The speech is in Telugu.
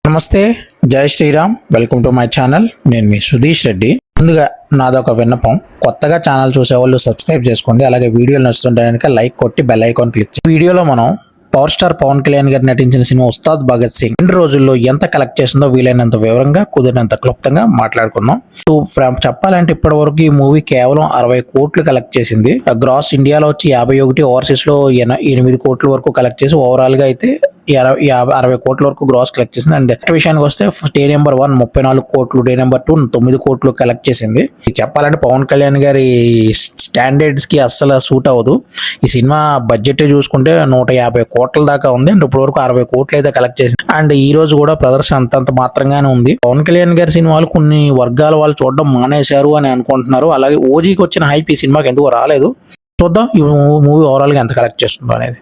నమస్తే, జై Shri Ram. Welcome to my channel. నేను మీ సుధీష్ రెడ్డి. ముందుగా నాదొక విన్నపం, కొత్తగా ఛానల్ చూసేవాళ్ళు సబ్స్క్రైబ్ చేసుకోండి. అలాగే వీడియోలు నచ్చుతుంటే కనుక లైక్ కొట్టి బెల్ ఐకాన్ క్లిక్ చేయండి. వీడియోలో మనం పవర్ స్టార్ పవన్ కళ్యాణ్ గారు నటించిన సినిమా ఉస్తాద్ భగత్ సింగ్ 2 రోజుల్లో ఎంత కలెక్ట్ చేసిందో వీలైనంత వివరంగా, కుదిరినంత క్లుప్తంగా మాట్లాడుకుందాం. చెప్పాలంటే ఇప్పటి వరకు ఈ మూవీ కేవలం 60 కోట్లు కలెక్ట్ చేసింది. గ్రాస్ ఇండియాలో వచ్చి 51, ఓవర్సీస్ లో 8 కోట్ల వరకు కలెక్ట్ చేసి ఓవరాల్ గా అయితే 60 కోట్ల వరకు గ్రాస్ కలెక్ట్ చేసింది. అండ్ విషయానికి వస్తే డే నెంబర్ 1 34 కోట్లు, డే నెంబర్ 2 9 కోట్లు కలెక్ట్ చేసింది. చెప్పాలంటే పవన్ కళ్యాణ్ గారి స్టాండర్డ్స్ కి అస్సలు సూట్ అవ్వదు. ఈ సినిమా బడ్జెట్ చూసుకుంటే 150 కోట్ల దాకా ఉంది. అండ్ ఇప్పటి వరకు 60 కోట్లు అయితే కలెక్ట్ చేసింది. అండ్ ఈ రోజు కూడా ప్రదర్శన అంతంత మాత్రంగానే ఉంది. పవన్ కళ్యాణ్ గారి సినిమాలు కొన్ని వర్గాల వాళ్ళు చూడడం మానేశారు అని అనుకుంటున్నారు. అలాగే ఓజీకి వచ్చిన హైప్ ఈ సినిమాకి ఎందుకు రాలేదు. చూద్దాం ఈ మూవీ ఓవరాల్ గా ఎంత కలెక్ట్ చేస్తుందో అనేది.